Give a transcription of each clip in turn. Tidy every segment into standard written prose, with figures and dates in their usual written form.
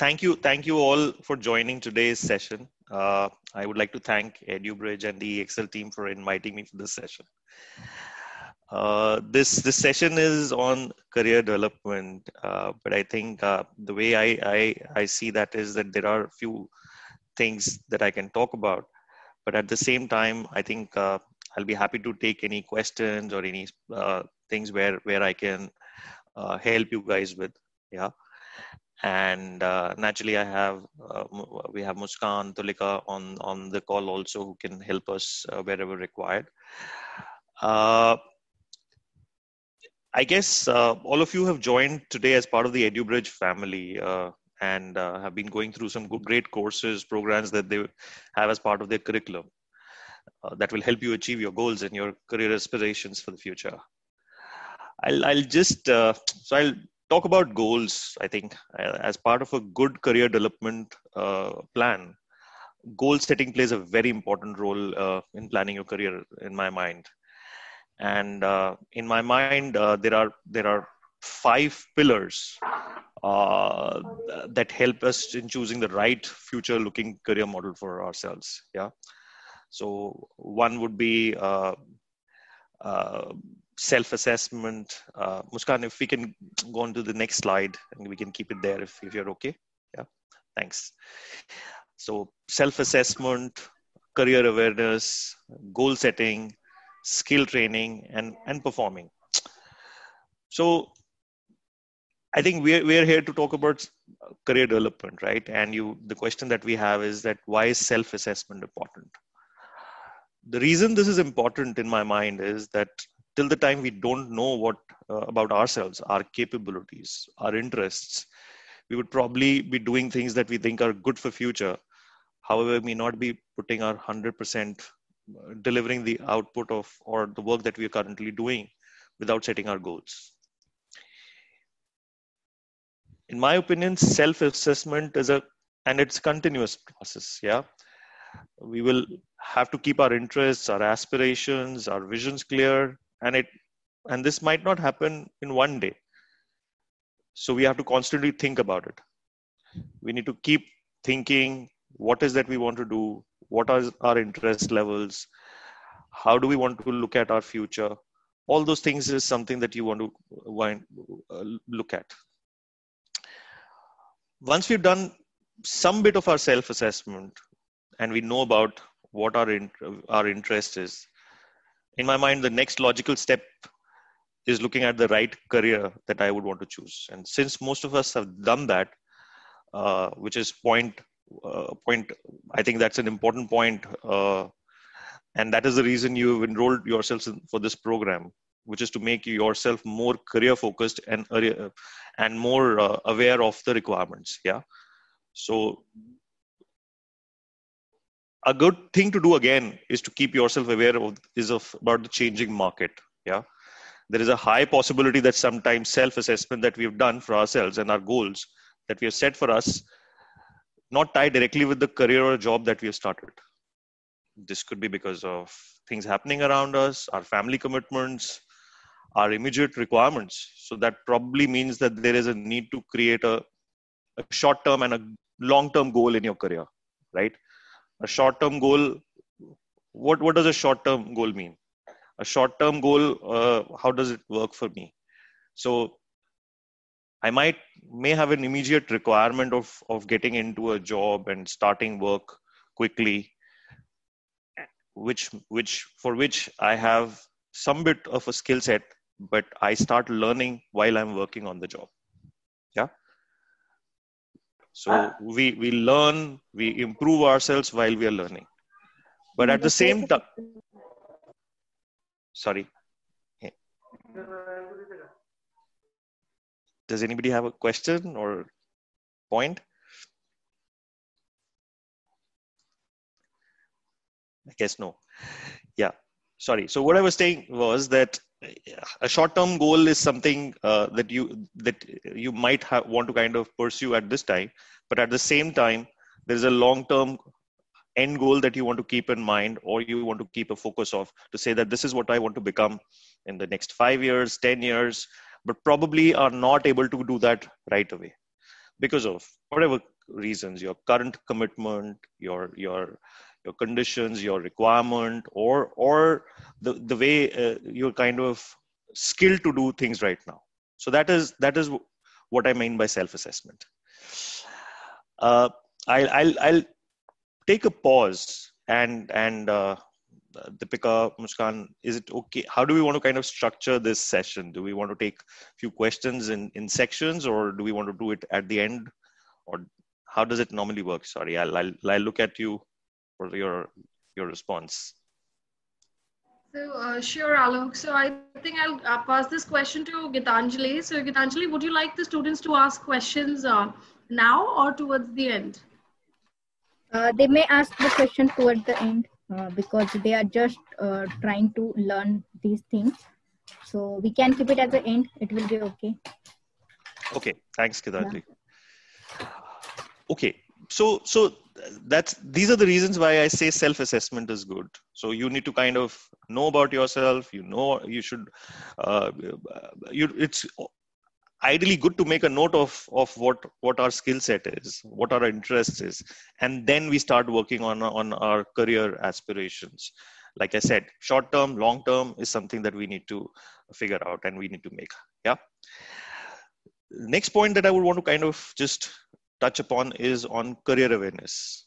Thank you all for joining today's session. I would like to thank EduBridge and the Excel team for inviting me for this session. This session is on career development, but I think the way I see that is that there are a few things that I can talk about, but at the same time, I think I'll be happy to take any questions or any things where I can help you guys with. Yeah. And naturally, we have Muskan, Tulika on the call also, who can help us wherever required. I guess all of you have joined today as part of the EduBridge family and have been going through some great courses, programs that they have as part of their curriculum that will help you achieve your goals and your career aspirations for the future. I'll talk about goals. I think as part of a good career development plan, goal setting plays a very important role in planning your career, in my mind. And in my mind, there are 5 pillars that help us in choosing the right future-looking career model for ourselves. Yeah. So one would be self-assessment. Muskan, if we can go on to the next slide and we can keep it there if you're okay. Yeah, thanks. So self-assessment, career awareness, goal setting, skill training, and performing. So I think we're here to talk about career development, right? And the question that we have is that why is self-assessment important? The reason this is important in my mind is that till the time we don't know what about ourselves, our capabilities, our interests, we would probably be doing things that we think are good for future. However, may not be putting our 100%, delivering the output of or the work that we are currently doing without setting our goals. In my opinion, self-assessment is it's a continuous process. Yeah. We will have to keep our interests, our aspirations, our visions clear, and this might not happen in one day. So we have to constantly think about it. We need to keep thinking, what is that we want to do? What are our interest levels? How do we want to look at our future? All those things is something that you want to look at. Once we've done some bit of our self-assessment and we know about what our interest is, in my mind, the next logical step is looking at the right career that I would want to choose. And since most of us have done that, which is point, I think that's an important point. And that is the reason you've enrolled yourselves for this program, which is to make yourself more career focused and more aware of the requirements. Yeah. So a good thing to do again is to keep yourself aware about the changing market. Yeah. There is a high possibility that sometimes self-assessment that we've done for ourselves and our goals that we have set for us not tie directly with the career or job that we have started. This could be because of things happening around us, our family commitments, our immediate requirements. So that probably means that there is a need to create a short-term and a long-term goal in your career, right? A short-term goal, what does a short-term goal mean? A short-term goal, how does it work for me? So I may have an immediate requirement of getting into a job and starting work quickly, for which I have some bit of a skill set, but I start learning while I'm working on the job. Yeah. So we learn, we improve ourselves while we are learning. But at the same time, sorry. Does anybody have a question or point? I guess no. Yeah. Sorry. So what I was saying was that a short-term goal is something that you might want to kind of pursue at this time, but at the same time, there is a long-term end goal that you want to keep in mind, or you want to keep a focus of to say that this is what I want to become in the next 5 years, 10 years, but probably are not able to do that right away. because of whatever reasons, your current commitment, your conditions, your requirement, or the way you're kind of skilled to do things right now. So that is what I mean by self-assessment. I'll take a pause and Deepika, Muskan, is it okay? How do we want to kind of structure this session? Do we want to take a few questions in sections, or do we want to do it at the end, or how does it normally work? Sorry, I'll look at you for your response. So sure, Alok. So I think I'll pass this question to Gitanjali. So Gitanjali, would you like the students to ask questions now or towards the end? They may ask the question towards the end because they are just trying to learn these things. So we can keep it at the end. It will be okay. Okay, thanks, Gitanjali. Yeah. Okay, so these are the reasons why I say self-assessment is good. So you need to kind of know about yourself. You should. It's ideally good to make a note of what our skill set is, what our interest is, and then we start working on our career aspirations. Like I said, short term, long term is something that we need to figure out and we need to make. Yeah. Next point that I would want to kind of just touch upon is on career awareness.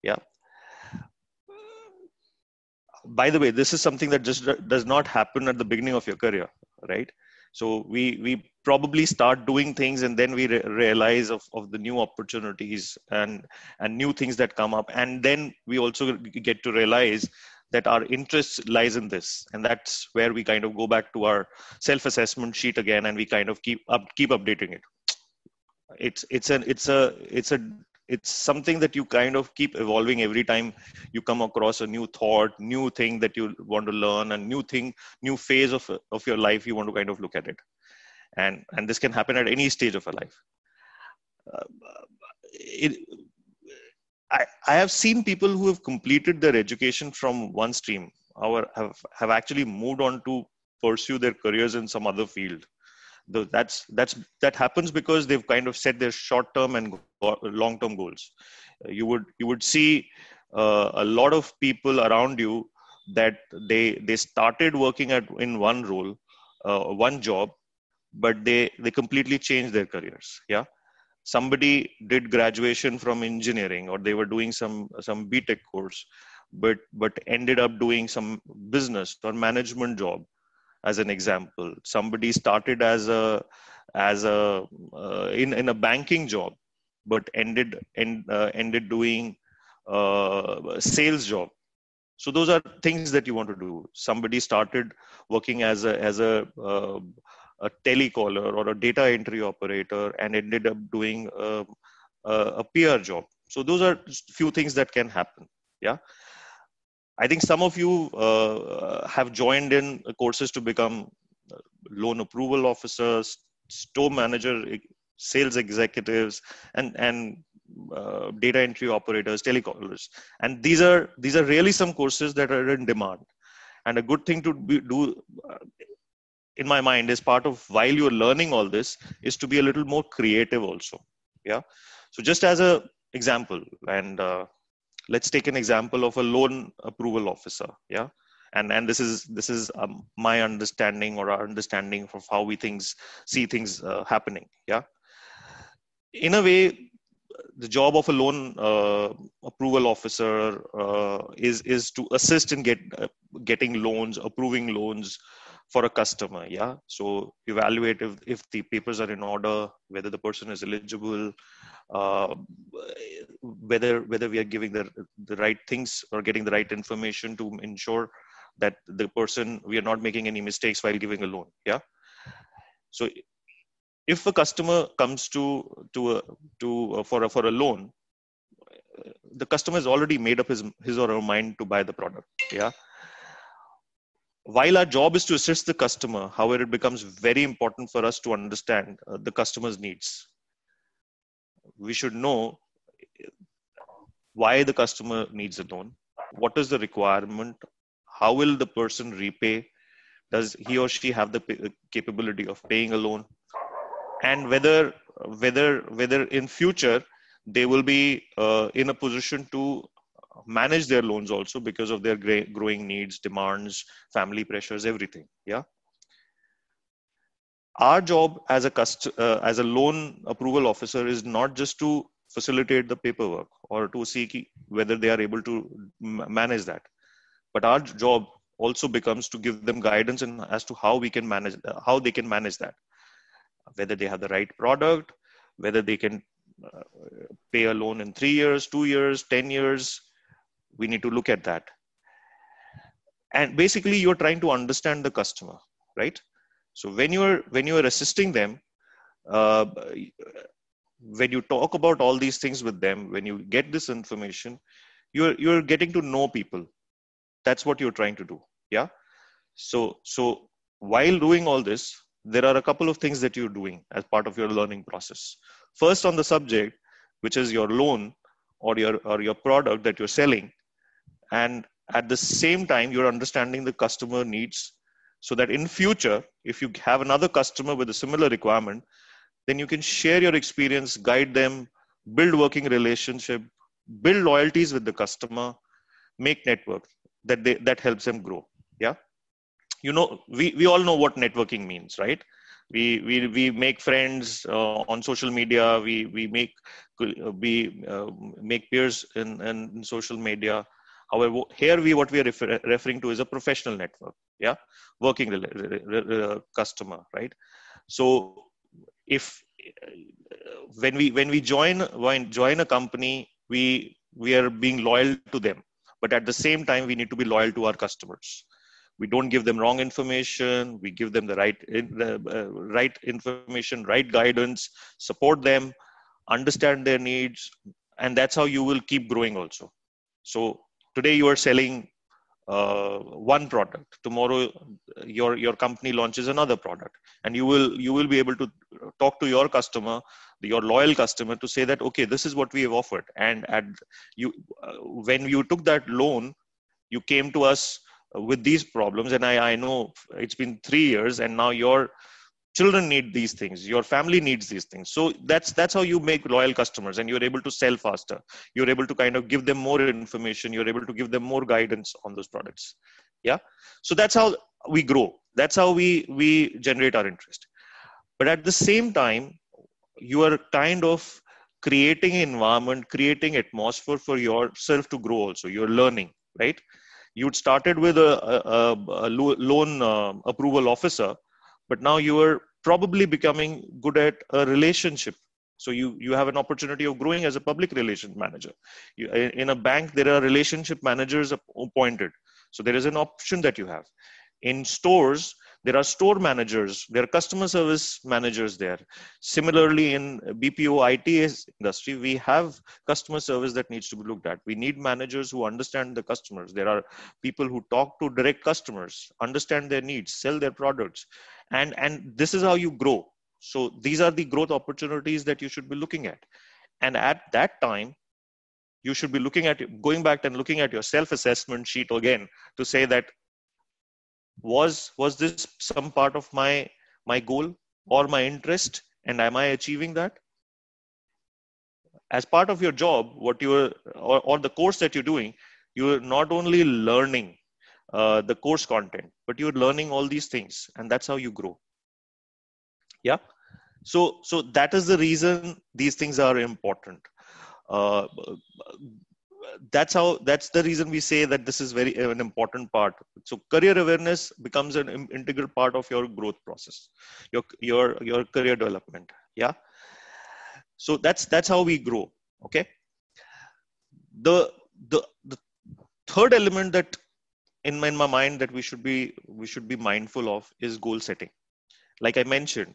Yeah. By the way, this is something that just does not happen at the beginning of your career, right? So we probably start doing things and then we realize of the new opportunities and new things that come up. And then we also get to realize that our interest lies in this. And that's where we kind of go back to our self-assessment sheet again, and we kind of keep updating it. It's something that you kind of keep evolving every time you come across a new thought, new thing that you want to learn, and new phase of your life. You want to kind of look at it, and this can happen at any stage of a life. I have seen people who have completed their education from one stream, or have actually moved on to pursue their careers in some other field. That happens because they've kind of set their short-term and long-term goals. You would see a lot of people around you that they started working in one role, one job, but they completely changed their careers. Yeah, somebody did graduation from engineering, or they were doing some BTech course, but ended up doing some business or management job. As an example, somebody started in a banking job, but ended doing a sales job. So those are things that you want to do. Somebody started working as a telecaller or a data entry operator and ended up doing a PR job. So those are few things that can happen. Yeah. I think some of you have joined in courses to become loan approval officers, store manager, sales executives, and data entry operators, telecallers. And these are really some courses that are in demand. And a good thing to do, in my mind, is part of while you're learning all this, is to be a little more creative also. Yeah. So just as a example, and let's take an example of a loan approval officer. Yeah. And this is my understanding, or our understanding of how we see things happening. Yeah. In a way, the job of a loan approval officer is to assist in getting loans, approving loans for a customer. Yeah. So evaluate if the papers are in order, whether the person is eligible, whether we are giving the right things or getting the right information to ensure that the person, we are not making any mistakes while giving a loan. Yeah. So if a customer comes for a loan, the customer has already made up his or her mind to buy the product. Yeah. While our job is to assist the customer, however, it becomes very important for us to understand the customer's needs. We should know why the customer needs a loan, what is the requirement, how will the person repay, does he or she have the capability of paying a loan, and whether whether in future they will be in a position to manage their loans also because of their growing needs, demands, family pressures, everything. Yeah. Our job as a loan approval officer is not just to facilitate the paperwork or to see whether they are able to manage that, but our job also becomes to give them guidance as to how we can manage, how they can manage that, whether they have the right product, whether they can pay a loan in 3 years, 2 years, 10 years. We need to look at that. And basically you're trying to understand the customer, right? So when you're assisting them, when you talk about all these things with them, when you get this information, you're getting to know people. That's what you're trying to do. Yeah. So while doing all this, there are a couple of things that you're doing as part of your learning process. First, on the subject, which is your loan or your product that you're selling. And at the same time, you're understanding the customer needs, so that in future, if you have another customer with a similar requirement, then you can share your experience, guide them, build working relationship, build loyalties with the customer, make network that helps them grow. Yeah. You know, we all know what networking means, right? We make friends on social media. We make peers in social media. However, here what we are referring to is a professional network. Yeah, working customer, right? So if when we join a company, we are being loyal to them, but at the same time we need to be loyal to our customers. We don't give them wrong information. We give them the right information, right guidance, support them, understand their needs, and that's how you will keep growing also. So today you are selling one product. Tomorrow your company launches another product, and you will be able to talk to your customer, your loyal customer, to say that, okay, this is what we have offered. And when you took that loan, you came to us with these problems, and I know it's been 3 years, and now your children need these things, your family needs these things. So that's how you make loyal customers, and you're able to sell faster. You're able to kind of give them more information. You're able to give them more guidance on those products. Yeah. So that's how we grow. That's how we generate our interest. But at the same time, you are kind of creating an environment, creating atmosphere for yourself to grow also. You're learning, right? You'd started with a loan approval officer, but now you are probably becoming good at a relationship. So you have an opportunity of growing as a public relations manager. In a bank, there are relationship managers appointed. So there is an option that you have. In stores, there are store managers, there are customer service managers there. Similarly, in BPO IT industry, we have customer service that needs to be looked at. We need managers who understand the customers. There are people who talk to direct customers, understand their needs, sell their products. And this is how you grow. So these are the growth opportunities that you should be looking at. And at that time, you should be going back and looking at your self-assessment sheet again to say that, was this some part of my goal or my interest, and am I achieving that? As part of your job, what you or the course that you're doing, you're not only learning the course content, but you're learning all these things, and that's how you grow. Yeah. So that is the reason these things are important. That's the reason we say that this is an important part. So career awareness becomes an integral part of your growth process, your career development. Yeah. So that's how we grow. Okay. The third element that in my mind that we should be mindful of is goal setting. Like I mentioned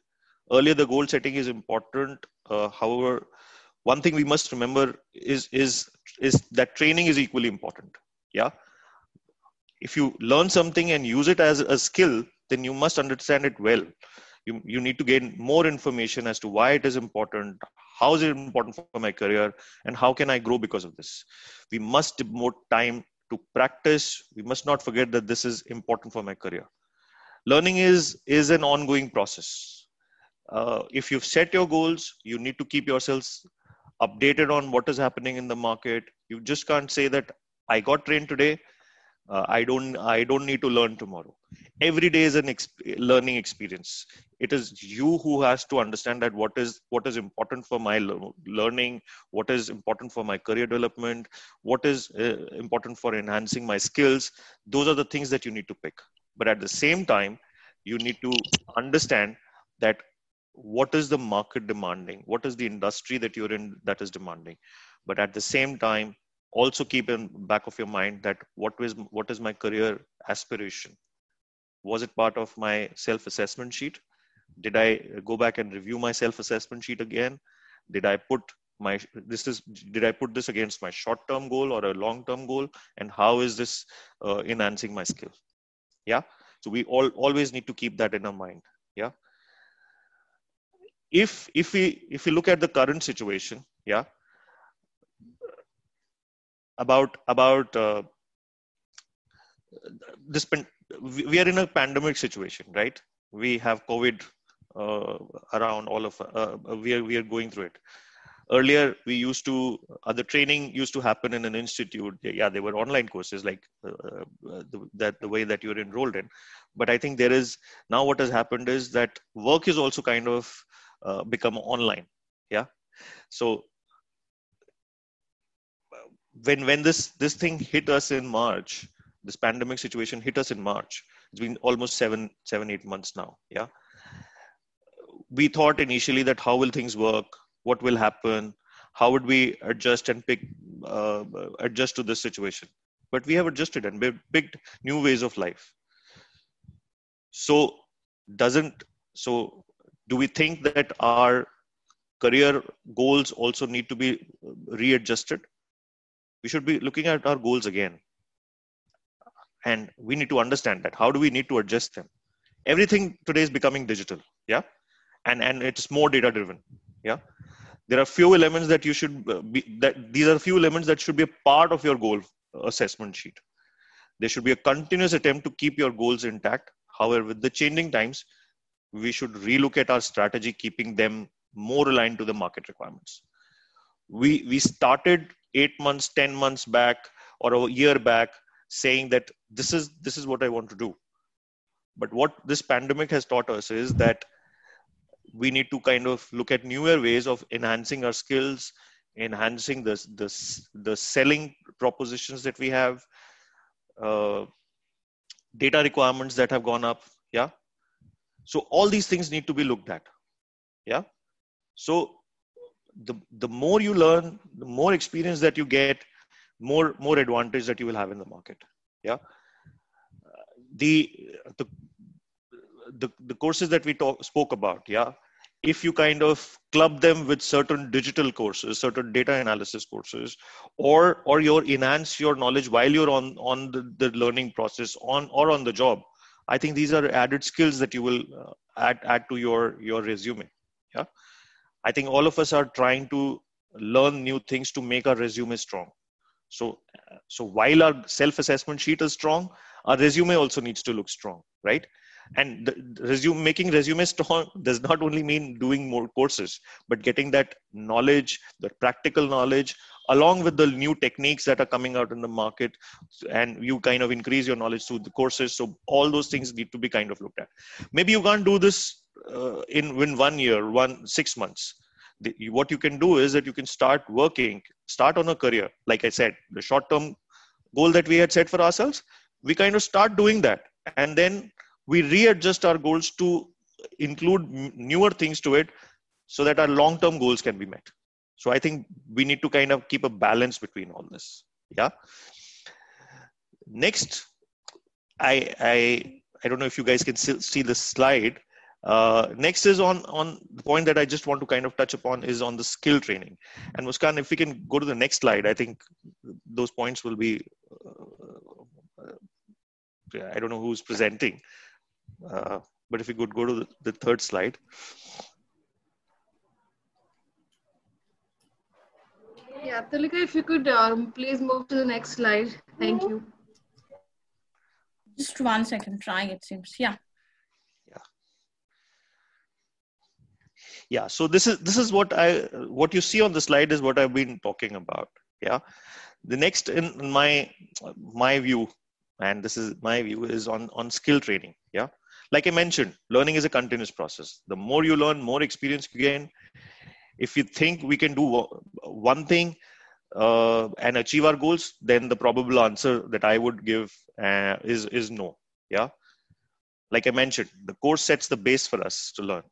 earlier, the goal setting is important. However, one thing we must remember is that training is equally important. Yeah. If you learn something and use it as a skill, then you must understand it well. You need to gain more information as to why it is important, how is it important for my career, and how can I grow because of this. We must devote time to practice. We must not forget that this is important for my career. Learning is an ongoing process. if you've set your goals, you need to keep yourselves updated on what is happening in the market. You just can't say that I got trained today. I don't need to learn tomorrow. Every day is an learning experience. It is you who has to understand that what is important for my learning, what is important for my career development, what is important for enhancing my skills. Those are the things that you need to pick. But at the same time, you need to understand that what is the market demanding, what is the industry that you're in that is demanding. But at the same time, also keep in back of your mind that what is my career aspiration? Was it part of my self-assessment sheet? Did I go back and review my self-assessment sheet again? Did I put this against my short-term goal or a long-term goal? And how is this enhancing my skill? Yeah. So we always need to keep that in our mind. Yeah. If we look at the current situation, yeah, about this, we are in a pandemic situation, right? We have COVID around all of we are going through it. Earlier, the training used to happen in an institute. Yeah, they were online courses like the way that you're enrolled in. But I think now what has happened is that work is also kind of become online. Yeah. So when this thing hit us in March, this pandemic situation hit us in March. It's been almost 7-8 months now. Yeah. We thought initially that how will things work? What will happen? How would we adjust and adjust to this situation? But we have adjusted and we picked new ways of life. So do we think that our career goals also need to be readjusted? We should be looking at our goals again. And we need to understand that. How do we need to adjust them? Everything today is becoming digital. Yeah. And it's more data driven. Yeah. There are few elements that you should these are few elements that should be a part of your goal assessment sheet. There should be a continuous attempt to keep your goals intact. However, with the changing times, we should relook at our strategy, keeping them more aligned to the market requirements. We started 8 months, 10 months back or a year back saying that this is what I want to do. But what this pandemic has taught us is that we need to kind of look at newer ways of enhancing our skills, enhancing the selling propositions that we have, data requirements that have gone up. Yeah. So all these things need to be looked at. Yeah. So the more you learn, the more experience that you get, more advantage that you will have in the market. Yeah. The courses that we spoke about. Yeah. If you kind of club them with certain digital courses, certain data analysis courses, or you enhance your knowledge while you're on the learning process or on the job, I think these are added skills that you will add to your resume. Yeah. I think all of us are trying to learn new things to make our resume strong. So while our self-assessment sheet is strong, our resume also needs to look strong, right? And making resume strong does not only mean doing more courses, but getting that knowledge, the practical knowledge, along with the new techniques that are coming out in the market, and you kind of increase your knowledge through the courses. So all those things need to be kind of looked at. Maybe you can't do this in 1 year, 6 months. What you can do is that you can start on a career. Like I said, the short-term goal that we had set for ourselves, we kind of start doing that. And then we readjust our goals to include newer things to it so that our long-term goals can be met. So I think we need to kind of keep a balance between all this. Yeah. Next, I don't know if you guys can see the slide. Next is on the point that I just want to kind of touch upon is on the skill training. And Muskan, if we can go to the next slide, I think those points will be, I don't know who's presenting, but if we could go to the third slide. Yeah, Tulika, if you could please move to the next slide. Thank you. Just 1 second, trying it seems. Yeah. Yeah. So this is what you see on the slide is what I've been talking about. Yeah. The next in my view, and this is my view, is on skill training. Yeah. Like I mentioned, learning is a continuous process. The more you learn, more experience you gain. If you think we can do one thing and achieve our goals, then the probable answer that I would give is no. Yeah. Like I mentioned, the course sets the base for us to learn.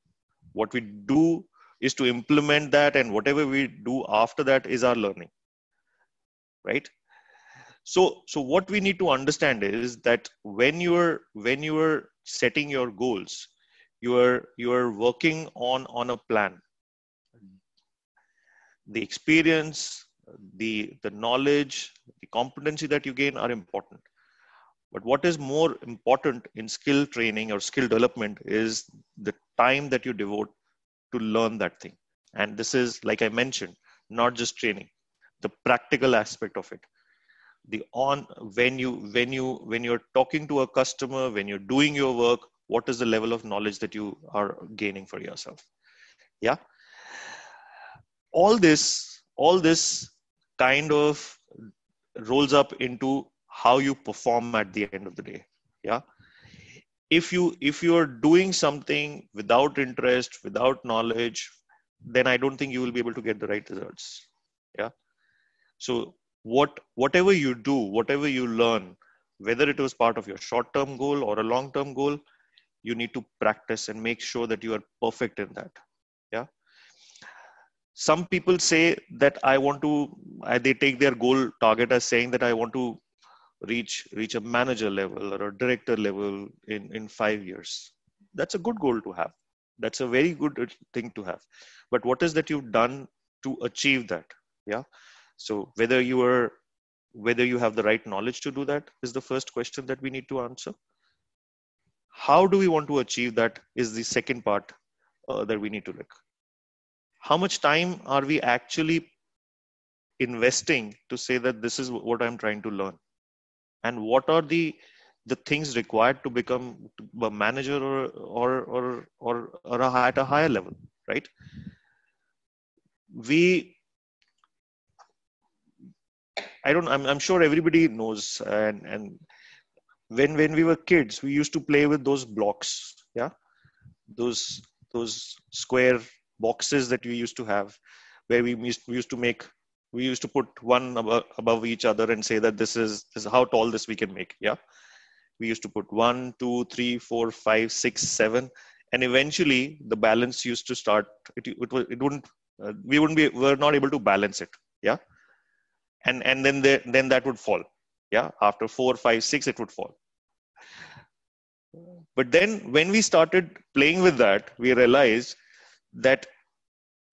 What we do is to implement that, and whatever we do after that is our learning. Right? So what we need to understand is that when you are setting your goals, you are working on a plan. The experience, the knowledge, the competency that you gain are important. But what is more important in skill training or skill development is the time that you devote to learn that thing. And this is, like I mentioned, not just training, the practical aspect of it. When you're talking to a customer, when you're doing your work, what is the level of knowledge that you are gaining for yourself? Yeah. All this kind of rolls up into how you perform at the end of the day. Yeah. If you are doing something without interest, without knowledge, then I don't think you will be able to get the right results. Yeah. So whatever you do, whatever you learn, whether it was part of your short-term goal or a long-term goal, you need to practice and make sure that you are perfect in that. Yeah. Some people say that they take their goal target as saying that I want to reach a manager level or a director level in 5 years. That's a good goal to have. That's a very good thing to have. But what is that you've done to achieve that? Yeah. So whether you have the right knowledge to do that is the first question that we need to answer. How do we want to achieve that is the second part that we need to look. How much time are we actually investing to say that this is what I'm trying to learn? And what are the things required to become a manager or at a higher level, right? I'm sure everybody knows, and when we were kids, we used to play with those blocks. Yeah. Those square boxes that we used to have, where we used to put one above each other and say that this is how tall this we can make. Yeah. We used to put 1, 2, 3, 4, 5, 6, 7, and eventually the balance used to start. We were not able to balance it. Yeah. And then that would fall. Yeah. After 4, 5, 6, it would fall. But then when we started playing with that, we realized that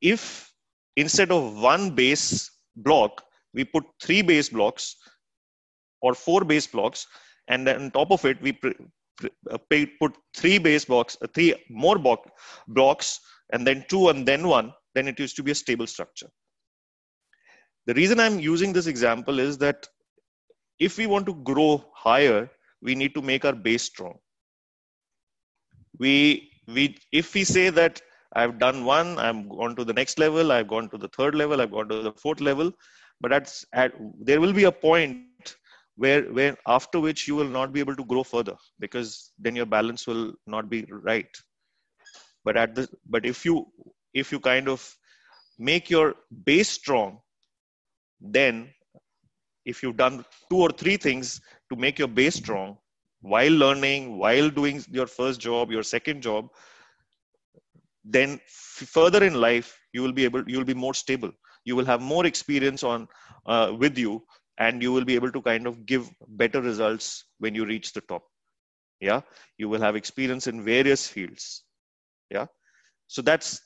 if instead of one base block, we put 3 base blocks or 4 base blocks, and then on top of it, we put 3 base blocks, 3 more blocks, and then 2 and then 1, then it used to be a stable structure. The reason I'm using this example is that if we want to grow higher, we need to make our base strong. If we say that I've done 1, I'm gone to the next level, I've gone to the 3rd level, I've gone to the 4th level, but there will be a point where after which you will not be able to grow further, because then your balance will not be right. But if you kind of make your base strong, then if you've done 2 or 3 things to make your base strong while learning, while doing your first job, your second job, then further in life you will be more stable. You will have more experience with you, and you will be able to kind of give better results when you reach the top. Yeah. You will have experience in various fields. Yeah. So that's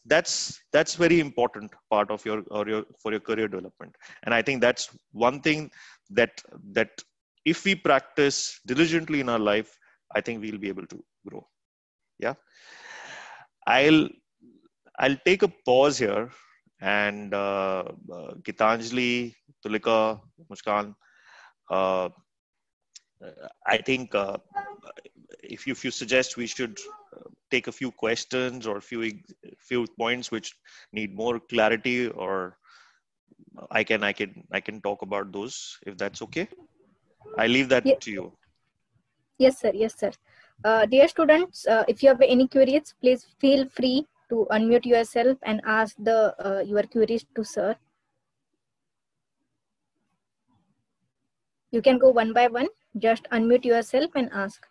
very important part of your career development. And I think that's one thing that if we practice diligently in our life, I think we'll be able to grow. Yeah. I'll take a pause here, and Gitanjali, Tulika, Muskan, I think if you suggest we should take a few questions or few points which need more clarity, or I can talk about those if that's okay. I leave that to you. Yes, sir. Yes, sir. Dear students, if you have any queries, please feel free to unmute yourself and ask your queries to sir. You can go one by one. Just unmute yourself and ask.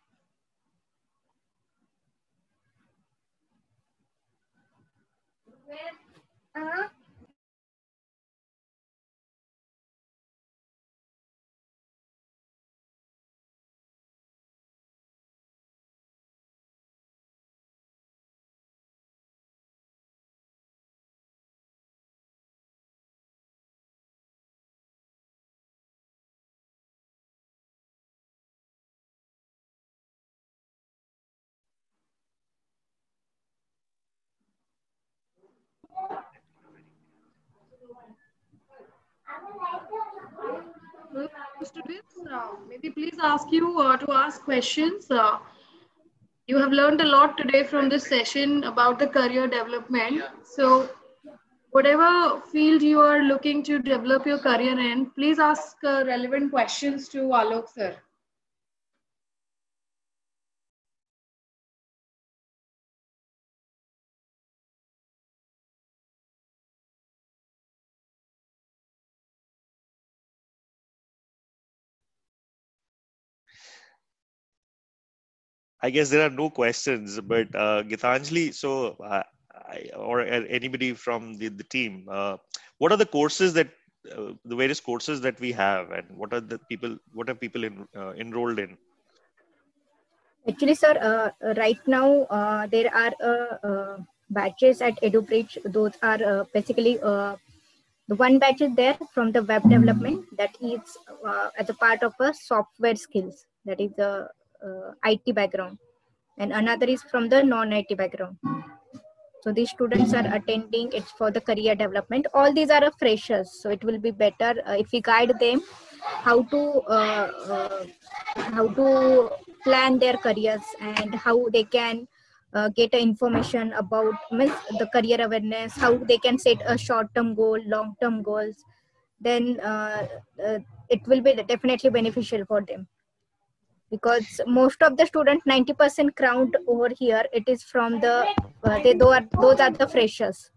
Students, maybe please ask you to ask questions. You have learned a lot today from this session about the career development. So whatever field you are looking to develop your career in, please ask relevant questions to Alok sir. I guess there are no questions, but Gitanjali, so or anybody from the team, what are the courses that the various courses that we have, and what are people enrolled in? Actually, sir, right now there are batches at EduBridge. Those are basically the one batch is there from the web development, that is as a part of a software skills, that is the IT background, and another is from the non-IT background. So these students are attending. It's for the career development. All these are freshers, so it will be better if we guide them how to plan their careers and how they can get information about the career awareness, how they can set a short-term goal, long-term goals. Then it will be definitely beneficial for them, because most of the students, 90% crowd over here, it is from the those are the freshers.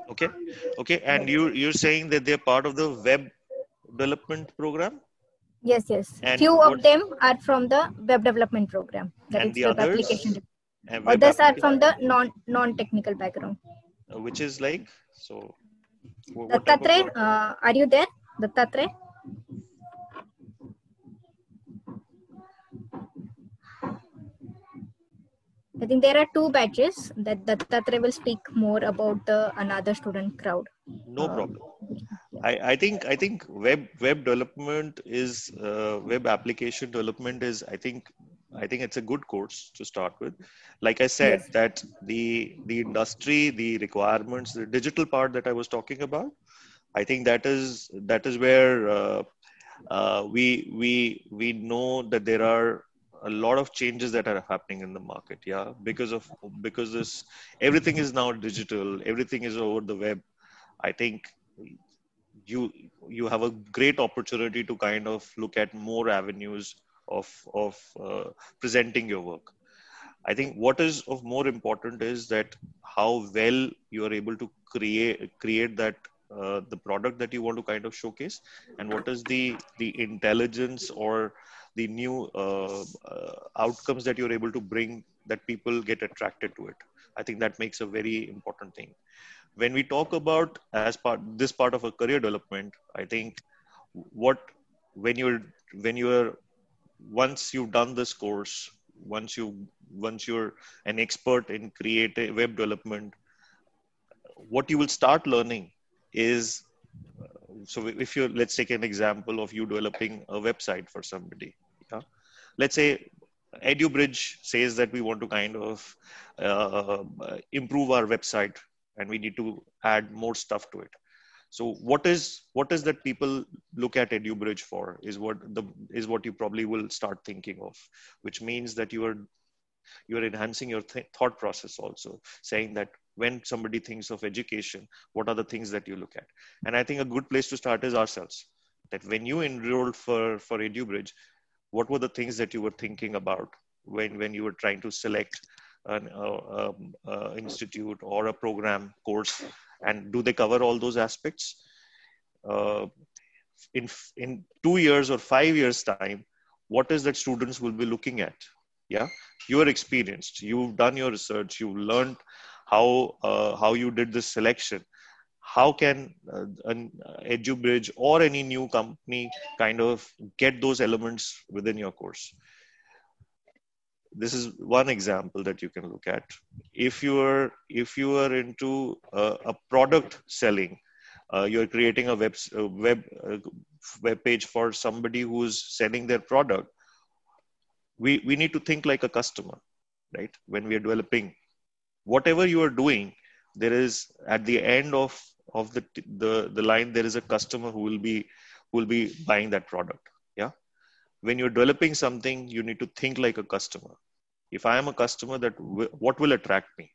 Okay, and you're saying that they're part of the web development program? Yes. And few of them are from the web development program, that is the others? Application. Others are from the non-technical background. Which is like, so Dattatray, are you there, Dattatray? I think there are two batches that Dattatray will speak more about the another student crowd. No problem. I think web development is web application development is I think it's a good course to start with. Like I said, yes, that the industry, the requirements, the digital part that I was talking about, I think that is where we know that there are a lot of changes that are happening in the market. Yeah, because this everything is now digital, everything is over the web. I think you have a great opportunity to kind of look at more avenues of presenting your work. I think what is of more important is that how well you are able to create that the product that you want to kind of showcase, and what is the intelligence or the new outcomes that you're able to bring that people get attracted to it. I think that makes a very important thing. When we talk about this part of a career development, I think when you're once you've done this course, once you're an expert in creative web development, what you will start learning is, so if you, let's take an example of you developing a website for somebody. Yeah, let's say EduBridge says that we want to kind of improve our website and we need to add more stuff to it. So what is that people look at EduBridge for is what you probably will start thinking of, which means that you are enhancing your thought process also, saying that when somebody thinks of education, what are the things that you look at? And I think a good place to start is ourselves. That when you enrolled for EduBridge, what were the things that you were thinking about when you were trying to select an institute or a program course, and do they cover all those aspects? In 2 years or 5 years time, what is that students will be looking at? Yeah, you are experienced, you've done your research, you've learned how you did this selection. How can an EduBridge or any new company kind of get those elements within your course? This is one example that you can look at. If you are into a product selling, you're creating a web page for somebody who's selling their product. We need to think like a customer, right? When we are developing, whatever you are doing, there is at the end of the line, there is a customer who will be buying that product. Yeah. When you're developing something, you need to think like a customer. If I am a customer, what will attract me?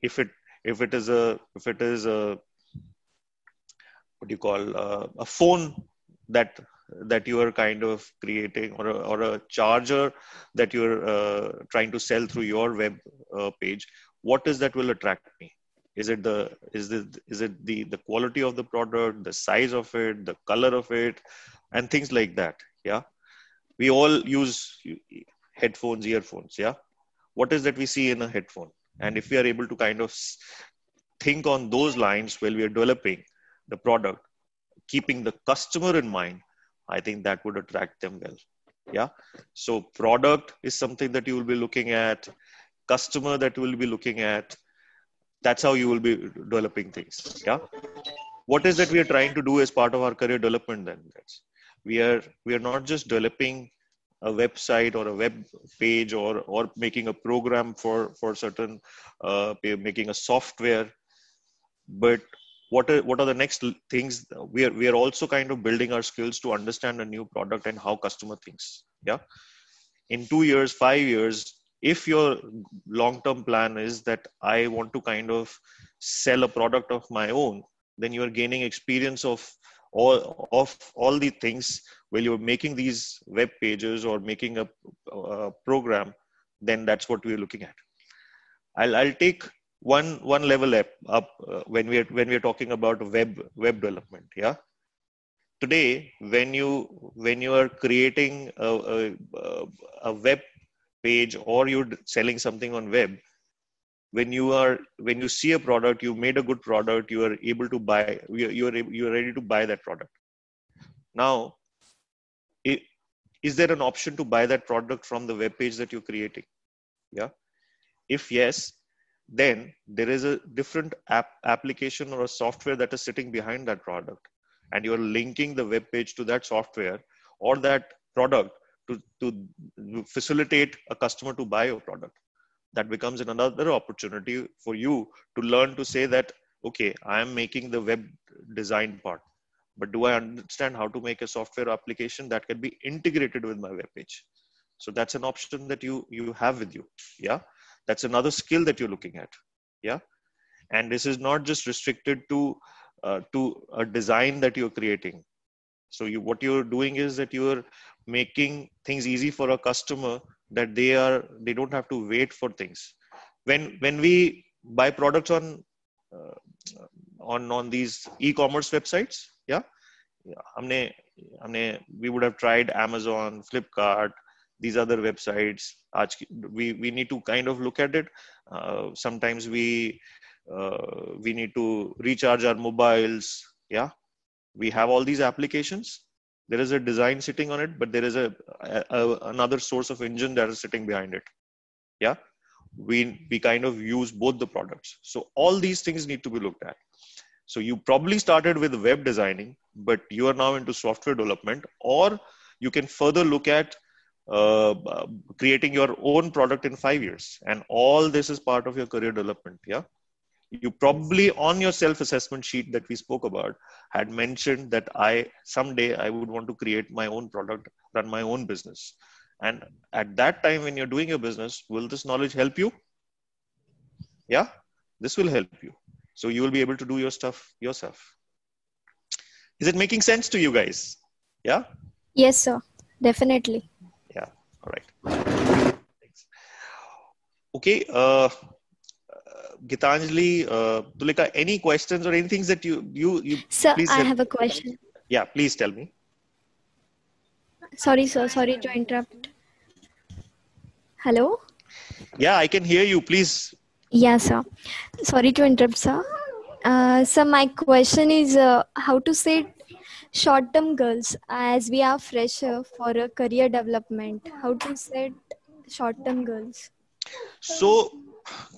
If it is a what do you call a phone that you are kind of creating, or a charger that you're trying to sell through your web page, what is that will attract me? Is it the quality of the product, the size of it, the color of it, and things like that? Yeah, we all use headphones, earphones. Yeah, what is that we see in a headphone? And if we are able to kind of think on those lines while we are developing the product, keeping the customer in mind, I think that would attract them well. Yeah. So product is something that you will be looking at, customer that you will be looking at. That's how you will be developing things. Yeah. What is that we are trying to do as part of our career development then? We are not just developing a website or a web page or making a program for certain, making a software, but what are the next things? We are also kind of building our skills to understand a new product and how customer thinks. Yeah. In 2 years, 5 years, if your long-term plan is that I want to kind of sell a product of my own, then you are gaining experience of all the things while you're making these web pages or making a program. Then that's what we're looking at. I'll take one level up when we are talking about web development. Yeah. Today, when you are creating a web page or you're selling something on web, when you see a product, you made a good product, you are able to buy, you are ready to buy that product. Now, is there an option to buy that product from the web page that you're creating? Yeah. If yes, then there is a different application or a software that is sitting behind that product, and you're linking the web page to that software or that product to facilitate a customer to buy your product. That becomes another opportunity for you to learn to say that, okay, I am making the web design part, but do I understand how to make a software application that can be integrated with my web page? So that's an option that you have with you. Yeah. That's another skill that you're looking at. Yeah. And this is not just restricted to a design that you're creating. So what you're doing is that you're making things easy for a customer, that they don't have to wait for things. When we buy products on these e-commerce websites, yeah, we would have tried Amazon, Flipkart, these other websites. We need to kind of look at it. Sometimes we need to recharge our mobiles. Yeah, we have all these applications. There is a design sitting on it, but there is another source of engine that is sitting behind it. Yeah, we kind of use both the products. So all these things need to be looked at. So you probably started with web designing, but you are now into software development, or you can further look at creating your own product in 5 years. And all this is part of your career development. Yeah. You probably on your self-assessment sheet that we spoke about had mentioned that someday I would want to create my own product, run my own business. And at that time, when you're doing your business, will this knowledge help you? Yeah, this will help you. So you will be able to do your stuff yourself. Is it making sense to you guys? Yeah? Yes, sir. Definitely. Yeah. All right. Thanks. Okay. Gitanjali, Tulika, any questions or anything that you Sir, please I help. have a question. Yeah, please tell me. Sorry, sir. Sorry to interrupt. Hello? Yeah, I can hear you. Please. Yeah, sir. Sorry to interrupt, sir. So my question is how to set short-term goals as we are fresher for a career development. How to set short-term goals? So,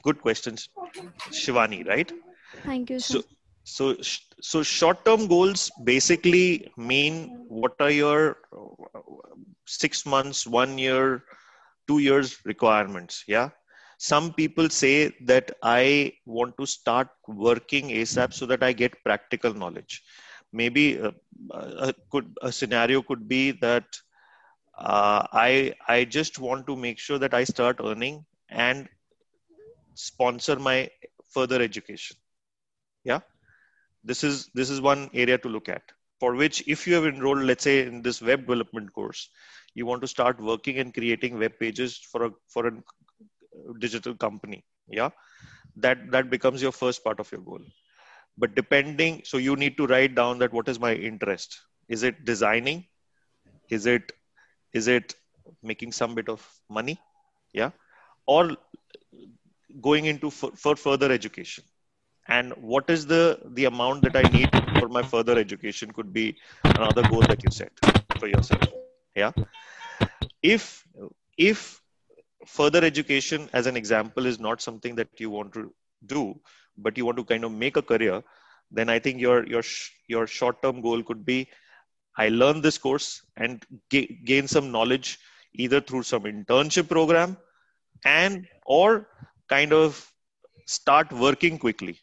good questions, Shivani, right? Thank you, sir. So short-term goals basically mean what are your 6 months, 1 year, 2 years requirements. Yeah. Some people say that I want to start working ASAP so that I get practical knowledge. Maybe a scenario could be that I just want to make sure that I start earning and sponsor my further education. Yeah, this is one area to look at, for which if you have enrolled, let's say, in this web development course, you want to start working and creating web pages for a digital company. Yeah, that becomes your first part of your goal. But so you need to write down that what is my interest. Is it designing? Is it making some bit of money? Yeah, or going into for further education? And what is the amount that I need for my further education could be another goal that you set for yourself. Yeah. If further education, as an example, is not something that you want to do, but you want to kind of make a career, then I think your short-term goal could be, I learn this course and gain some knowledge either through some internship program or kind of start working quickly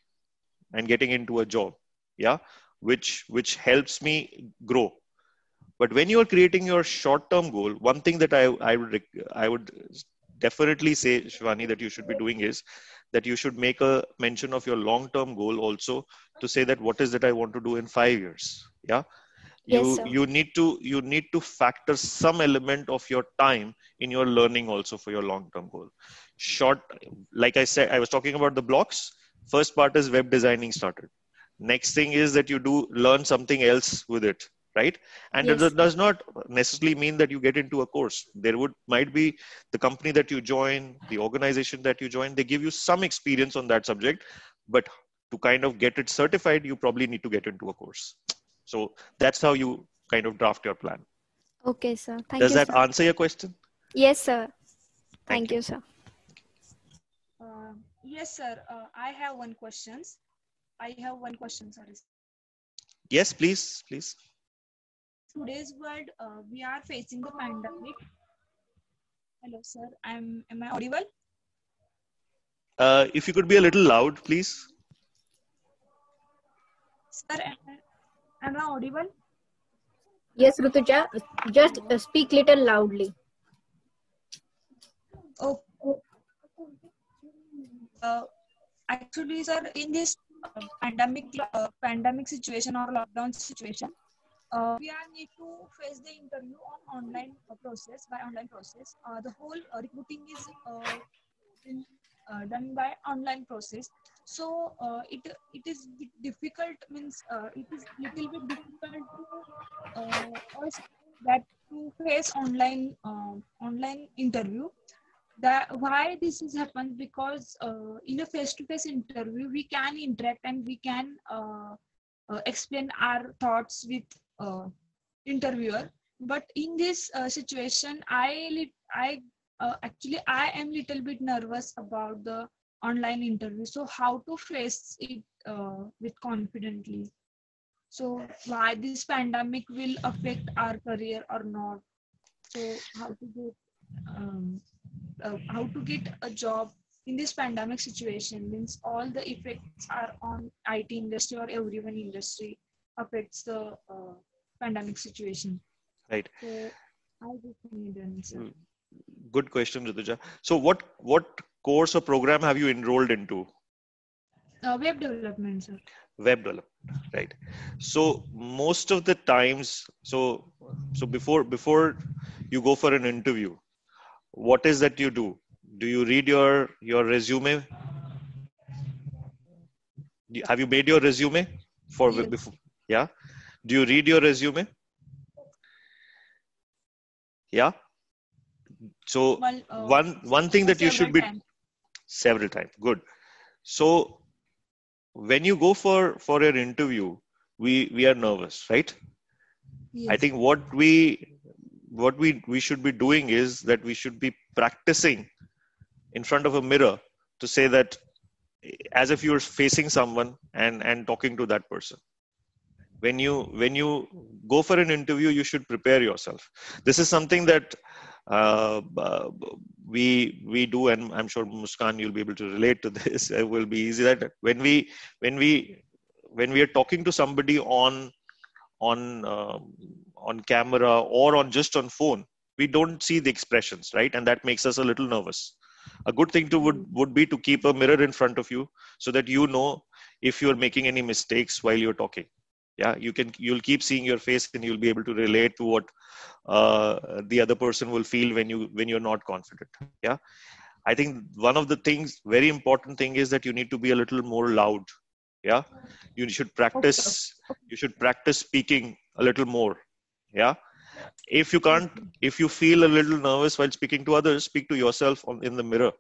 and getting into a job. Yeah. Which helps me grow. But when you are creating your short-term goal, one thing that I would definitely say, Shivani, that you should be doing is that you should make a mention of your long-term goal also, to say that what is it I want to do in 5 years. Yeah. Yes, sir. You need to factor some element of your time in your learning also for your long-term goal. Like I said, I was talking about the blocks. First part is web designing started. Next thing is that you learn something else with it, right? And Yes. It does not necessarily mean that you get into a course. Might be the company that you join, the organization that you join, they give you some experience on that subject, but to kind of get it certified, you probably need to get into a course. So that's how you kind of draft your plan. Okay, sir. Thank Does you, that sir. answer your question? Yes, sir. Thank Thank you, sir. Yes, sir. I have one question. Sorry. Yes, please. Today's world, we are facing the pandemic. Hello, sir. Am I audible? If you could be a little loud, please. Sir, am I audible? Yes, Rutuja, just speak little loudly. Oh. Actually, sir, in this pandemic situation or lockdown situation, we are need to face the interview on online process. The whole recruiting is done by online process. So it is difficult. It is little bit difficult to us that to face online interview. Why this is happens, because in a face-to-face interview we can interact and we can explain our thoughts with interviewer. But in this situation, I am little bit nervous about the online interview. So how to face it with confidently? So why this pandemic will affect our career or not? So how to get a job in this pandemic situation, means all the effects are on IT industry or everyone industry affects the pandemic situation. Right. So I just need an answer. Good question, Rituja. So what course or program have you enrolled into? Web development, sir. Web development, right? So most of the times, so before you go for an interview, what is that you do? Do you read your resume? Have you made your resume for Yes. before? Yeah. Do you read your resume? Yeah. So Well, one thing that you should be several times. Good. So when you go for an interview, we are nervous, right? Yes. I think what we should be doing is that we should be practicing in front of a mirror to say that as if you're facing someone and talking to that person. When you go for an interview, you should prepare yourself. This is something that we do, and I'm sure Muskan, you'll be able to relate to this. It will be easy that when we are talking to somebody on camera or just on phone, we don't see the expressions, right? And that makes us a little nervous. A good thing would be to keep a mirror in front of you so that you know if you're making any mistakes while you're talking. Yeah, you'll keep seeing your face and you'll be able to relate to what the other person will feel when you're not confident. Yeah, I think one of the things, very important thing, is that you need to be a little more loud. Yeah, you should practice. You should practice speaking a little more. Yeah, if you feel a little nervous while speaking to others, speak to yourself in the mirror,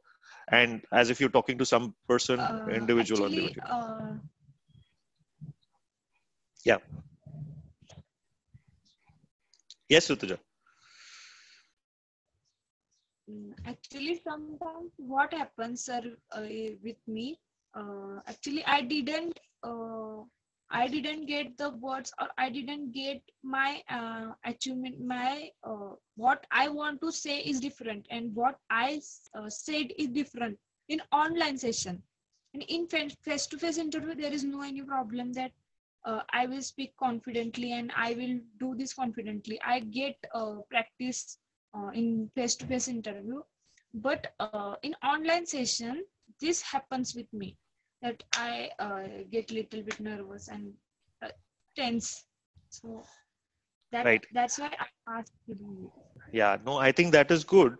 and as if you're talking to some person, individual. Actually, yeah. Yes, Rituja. Actually, sometimes what happens, sir, with me, actually, I didn't get the words, or I didn't get my achievement. My what I want to say is different, and what I said is different in online session. And in face-to-face interview, there is no any problem that I will speak confidently and I will do this confidently. I get practice in face-to-face interview, but in online session, this happens with me, that I get little bit nervous and tense. So that's why I asked to do it. Yeah, no, I think that is good,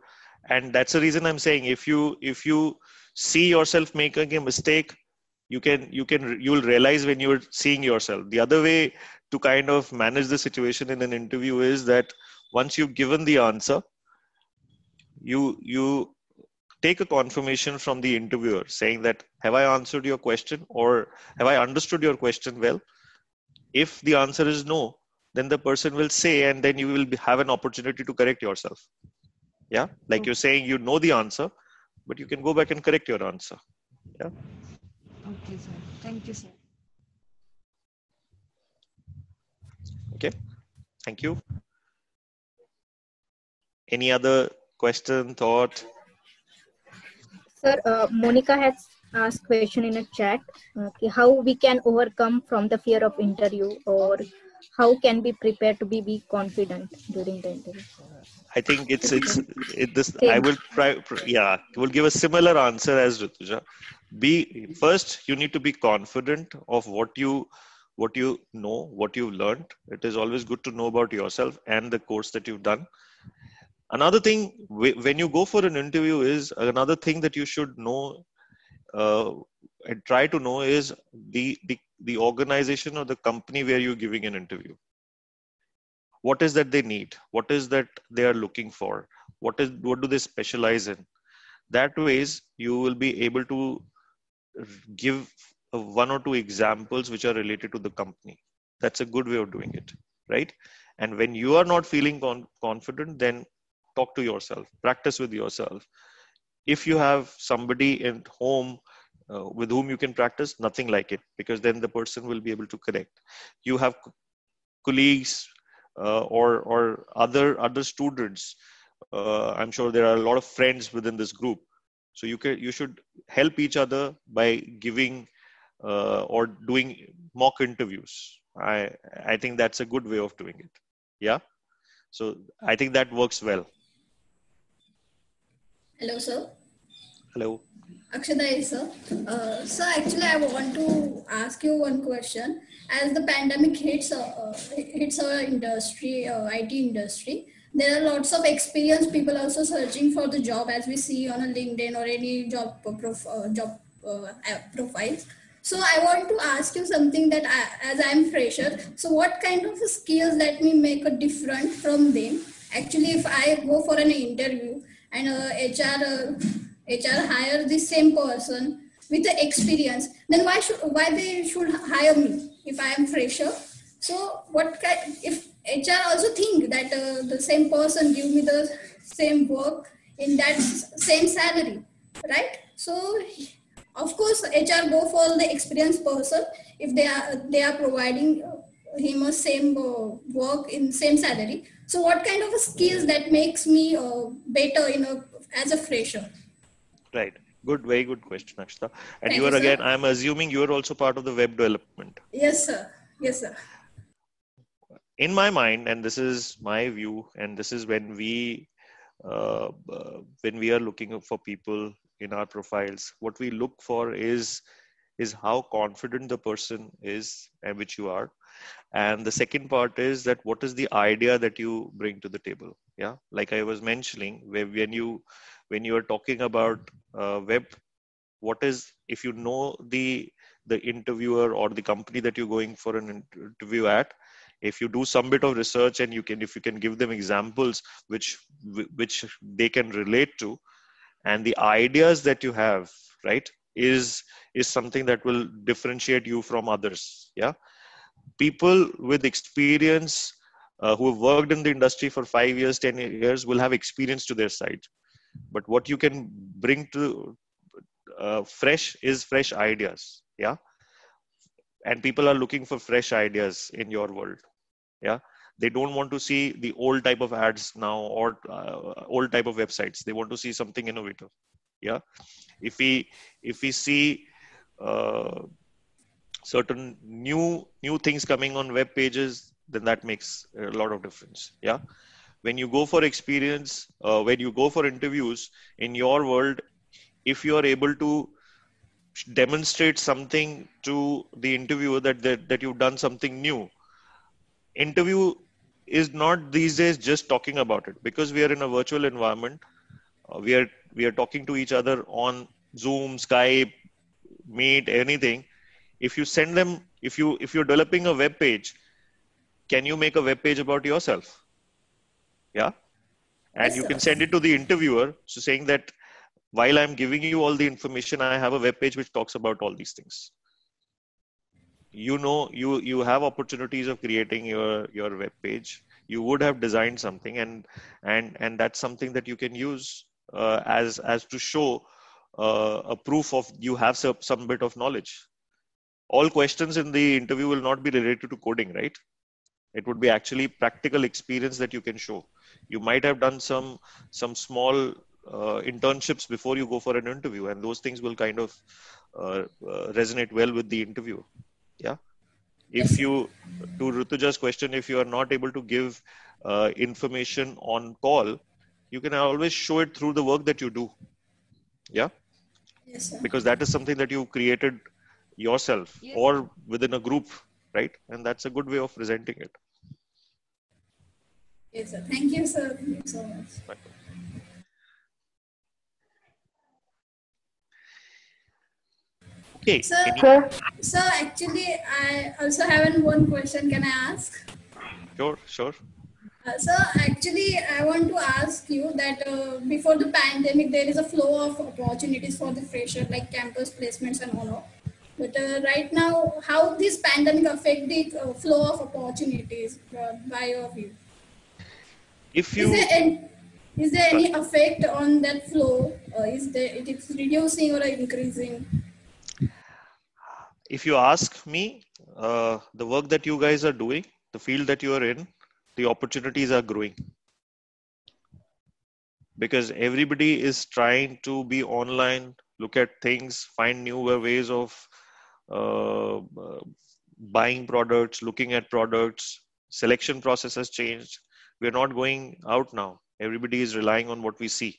and that's the reason I'm saying if you see yourself making a mistake, you'll realize when you're seeing yourself. The other way to kind of manage the situation in an interview is that once you've given the answer, you take a confirmation from the interviewer saying that, have I answered your question, or have I understood your question well? If the answer is no, then the person will say, and then you will have an opportunity to correct yourself. Yeah, like you're saying, you know the answer, but you can go back and correct your answer. Yeah. Okay, sir. Thank you, sir. Okay. Thank you. Any other question, thought? Sir, Monica has asked question in a chat. How we can overcome from the fear of interview, or how can we prepare to be confident during the interview? I think this. I will try. Yeah, we'll give a similar answer as Rituja. First, you need to be confident of what you know, what you've learned. It is always good to know about yourself and the course that you've done. Another thing, when you go for an interview, is another thing that you should know and try to know is the organization or the company where you're giving an interview. What is that they need? What is that they are looking for? What do they specialize in? That ways you will be able to give one or two examples which are related to the company. That's a good way of doing it, right? And when you are not feeling confident, then talk to yourself, practice with yourself. If you have somebody at home with whom you can practice, nothing like it, because then the person will be able to correct. You have colleagues or other students. I'm sure there are a lot of friends within this group. So you should help each other by giving or doing mock interviews. I think that's a good way of doing it. Yeah. So I think that works well. Hello, sir. Hello. Akshada is sir. So actually, I want to ask you one question. As the pandemic hits our industry, IT industry, there are lots of experienced people also searching for the job, as we see on a LinkedIn or any job profiles. So I want to ask you something that as I'm fresher, so what kind of skills let me make a different from them? Actually, if I go for an interview and HR hire the same person with the experience, then why they should hire me if I am fresher? So if HR also think that the same person give me the same work in that same salary, right? So of course HR go for the experienced person if they are providing him a same work in same salary. So what kind of skills that makes me better as a fresher? Right. Good. Very good question, Akshita. And Thank you are you, again, sir. I'm assuming you are also part of the web development. Yes, sir. Yes, sir. In my mind, and this is my view, and this is when we are looking for people in our profiles, what we look for is how confident the person is, and which you are. And the second part is that what is the idea that you bring to the table? Yeah, like I was mentioning, when you are talking about web, what is, if you know the interviewer or the company that you're going for an interview at, if you do some bit of research and if you can give them examples which they can relate to, and the ideas that you have, right, is something that will differentiate you from others. Yeah, people with experience who have worked in the industry for 5 years, 10 years will have experience to their side, but what you can bring to fresh ideas. Yeah, and people are looking for fresh ideas in your world. Yeah, they don't want to see the old type of ads now or old type of websites. They want to see something innovative. Yeah, if we see certain new things coming on web pages, then that makes a lot of difference. Yeah, when you go for experience, when you go for interviews in your world, if you are able to demonstrate something to the interviewer that you've done something new. Interview is not these days just talking about it, because we are in a virtual environment. We are talking to each other on Zoom, Skype, Meet, anything. If you send them, if you're developing a web page, can you make a web page about yourself? Yeah, and Yes, you sir. can send it to the interviewer, so saying that while I'm giving you all the information, I have a web page which talks about all these things. You know, you have opportunities of creating your web page. You would have designed something, and that's something that you can use as to show a proof of you have some bit of knowledge. All questions in the interview will not be related to coding, right? It would be actually practical experience that you can show. You might have done some small internships before you go for an interview, and those things will kind of resonate well with the interview. Yeah. If you, to Rutuja's question, if you are not able to give information on call, you can always show it through the work that you do. Yeah. Yes, sir. Because that is something that you created yourself or within a group, right? And that's a good way of presenting it. Yes, sir. Thank you, sir. Thank you so much. Right. Okay. Sir, actually, I also have one question. Can I ask? Sure. So actually, I want to ask you that before the pandemic, there is a flow of opportunities for the fresher, like campus placements and all. But right now, how this pandemic affect the flow of opportunities by your view? If you is there any effect on that flow? It is reducing or increasing? If you ask me, the work that you guys are doing, the field that you are in, the opportunities are growing. because everybody is trying to be online, look at things, find new ways of buying products, looking at products. Selection process has changed. We're not going out now. Everybody is relying on what we see.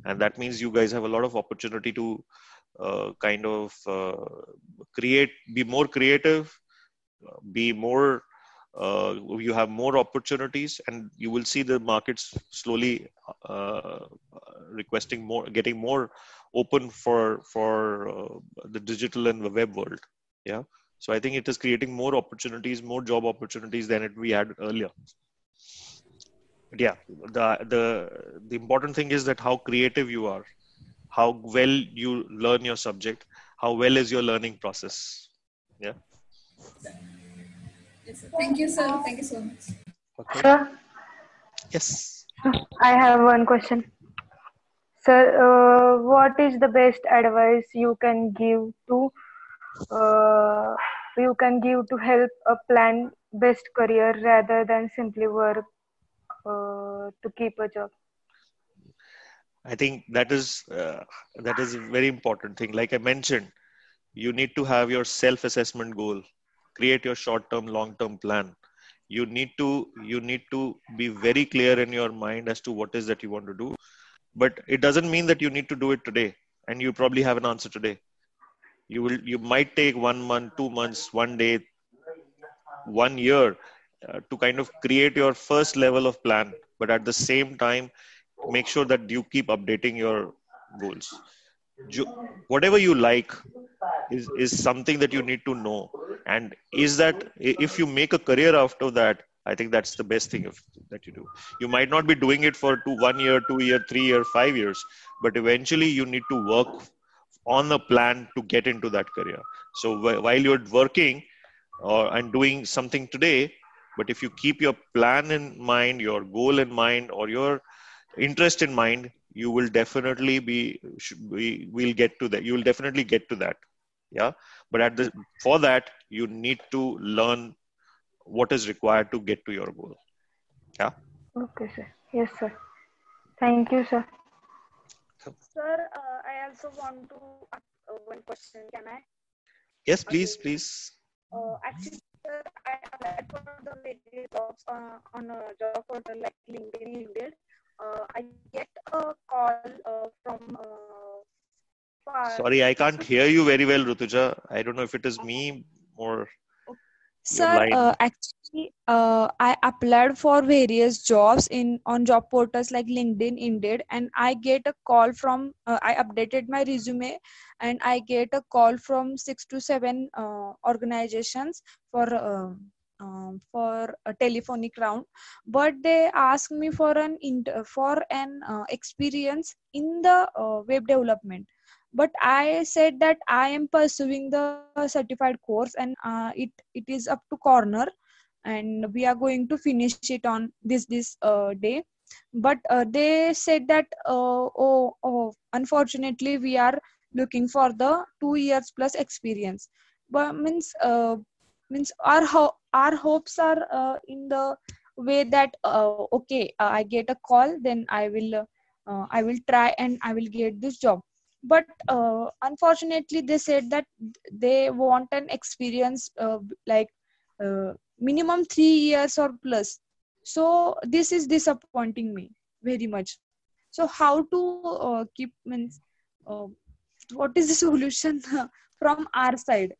And that means you guys have a lot of opportunity to be more creative, be more, you have more opportunities, and you will see the markets slowly requesting more, getting more open for the digital and the web world. Yeah. So I think it is creating more opportunities, more job opportunities than we had earlier. But yeah, the important thing is that how creative you are, how well you learn your subject, how well is your learning process. Yeah. Yes, sir. Thank you, sir. Thank you so much. Okay. Sir, Yes. I have one question. Sir, what is the best advice you can give to help a plan best career rather than simply work to keep a job? I think that is a very important thing. Like I mentioned, you need to have your self-assessment goal, create your short-term, long-term plan. You need to be very clear in your mind as to what is that you want to do. But it doesn't mean that you need to do it today, and you probably have an answer today. You might take 1 month, 2 months, 1 day, 1 year to kind of create your first level of plan. But at the same time, make sure that you keep updating your goals. Whatever you like is something that you need to know. And is that if you make a career after that, I think that's the best thing that you do. You might not be doing it for 1 year, 2 year, 3 year, 5 years, but eventually you need to work on a plan to get into that career. So while you're working and doing something today, but if you keep your plan in mind, your goal in mind, or your interest in mind, you will definitely we'll get to that. You will definitely get to that. Yeah. But for that, you need to learn what is required to get to your goal. Yeah. Okay, sir. Yes, sir. Thank you, sir. Sir, I also want to ask one question. Can I? Yes, please, please. Actually, sir, I applied for the various jobs on a job portal like LinkedIn. I get a call from. Sorry, I can't hear you very well, Rutuja. I don't know if it is me or. Sir, actually, I applied for various jobs on job portals like LinkedIn, Indeed, and I get a call from. I updated my resume, and I get a call from 6 to 7 organizations for a telephonic round. But they asked me for an experience in the web development. But I said that I am pursuing the certified course, and it is up to corner, and we are going to finish it on this day. But they said that unfortunately we are looking for the 2 years plus experience. But means our hopes are in the way that okay, I get a call, then I will try and I will get this job. But unfortunately they said that they want an experience like minimum 3 years or plus. So this is disappointing me very much. So how to what is the solution from our side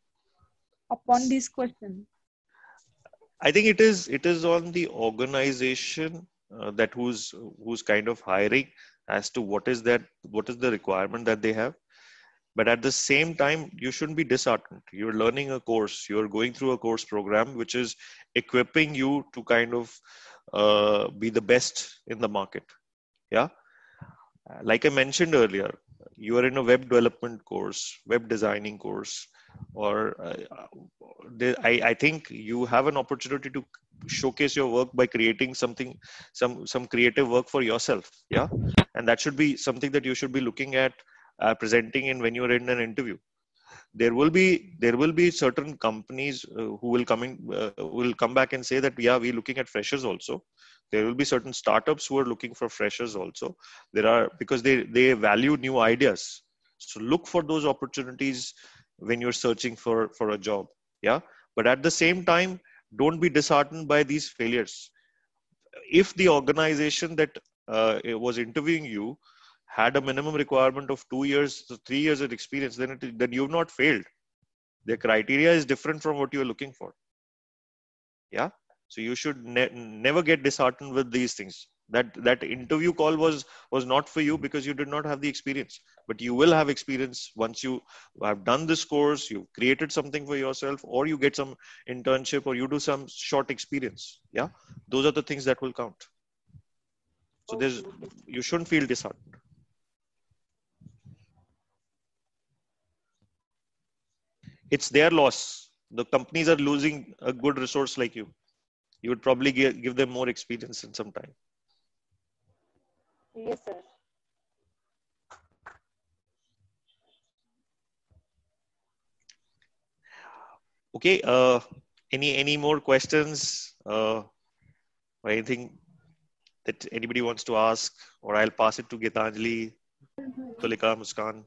upon this question? I think it is on the organization that who's kind of hiring as to what is the requirement that they have. But at the same time, you shouldn't be disheartened. You're learning a course, you're going through a course program which is equipping you to kind of be the best in the market. Yeah. Like I mentioned earlier, you are in a web development course, web designing course, or I think you have an opportunity to showcase your work by creating some creative work for yourself. Yeah. And that should be something that you should be looking at presenting in when you're in an interview. there will be certain companies who will come back and say that, yeah, we're looking at freshers also. There will be certain startups who are looking for freshers also. Because they value new ideas. So look for those opportunities when you're searching for a job. Yeah. But at the same time, don't be disheartened by these failures. If the organization that was interviewing you had a minimum requirement of 2 years to 3 years of experience, then you've not failed. Their criteria is different from what you're looking for. Yeah. So you should never get disheartened with these things. That interview call was not for you because you did not have the experience, but you will have experience once you have done this course, you've created something for yourself, or you get some internship, or you do some short experience. Yeah. Those are the things that will count. So you shouldn't feel disheartened. It's their loss. The companies are losing a good resource like you. You would probably give them more experience in some time. Yes, sir. Okay. Any more questions? Or anything that anybody wants to ask? Or I'll pass it to Gitanjali, Tulika, Muskan.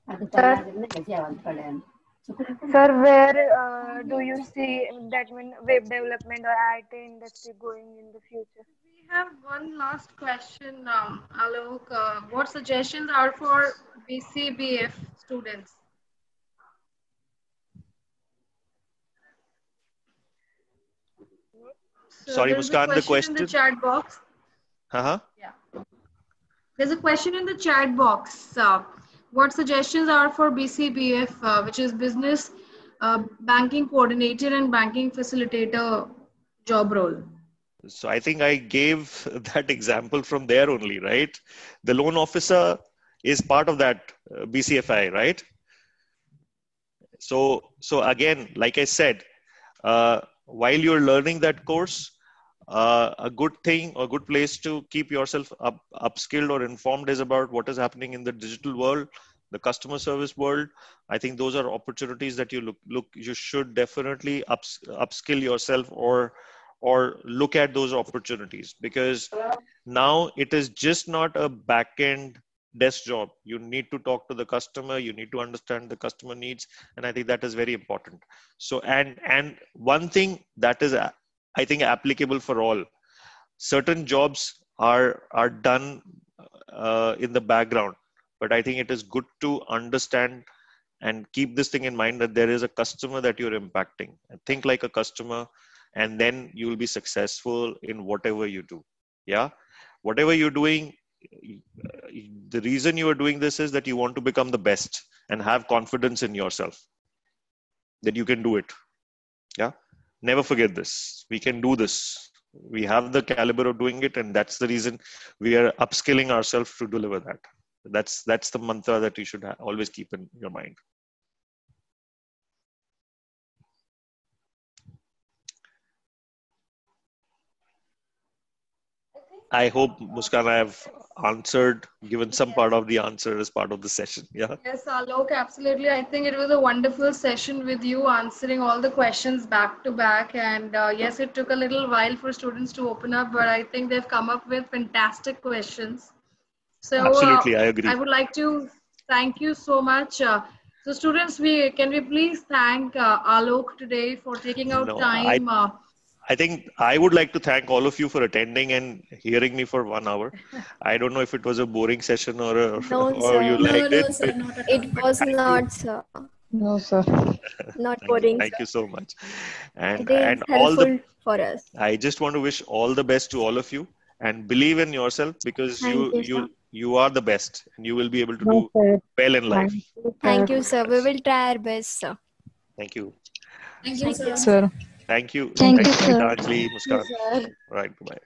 Sir, where do you see that web development or IT industry going in the future? We have one last question, Alok. What suggestions are for BCBF students? So sorry, Muskan, the question in the chat box. Yeah. There's a question in the chat box. What suggestions are for BCBF, which is Business Banking Coordinator and Banking Facilitator job role? So I think I gave that example from there only, right? The loan officer is part of that BCFI, right? So again, like I said, while you're learning that course, a good thing or good place to keep yourself upskilled or informed is about what is happening in the digital world, the customer service world. I think those are opportunities that you you should definitely upskill yourself or look at those opportunities, because now it is just not a back-end desk job. You need to talk to the customer, you need to understand the customer needs, and I think that is very important. So and one thing that is, I think, applicable for all, certain jobs are done in the background, but I think it is good to understand and keep this thing in mind, that there is a customer that you're impacting, and think like a customer, and then you will be successful in whatever you do. Yeah. Whatever you're doing, the reason you are doing this is that you want to become the best and have confidence in yourself that you can do it. Yeah. Never forget this. We can do this. We have the caliber of doing it, and that's the reason we are upskilling ourselves to deliver that. That's the mantra that you should always keep in your mind. I hope, Muskan, I have given some part of the answer as part of the session. Yeah. Yes, Alok, absolutely. I think it was a wonderful session with you, answering all the questions back to back. And yes, it took a little while for students to open up, but I think they've come up with fantastic questions. So absolutely, I agree. I would like to thank you so much. So students, can we please thank Alok today for taking out time? I think I would like to thank all of you for attending and hearing me for 1 hour. I don't know if it was a boring session or you liked it. Sir, it was not, sir. No, sir. Not boring. Thank you so much. And all for us. I just want to wish all the best to all of you, and believe in yourself, because you are the best, and you will be able to do well in life. Thank you, sir. We will try our best, sir. Thank you. Thank you, sir. Sir. Thank you. Thank you, sir. Anjali, Muskan. Right. Bye.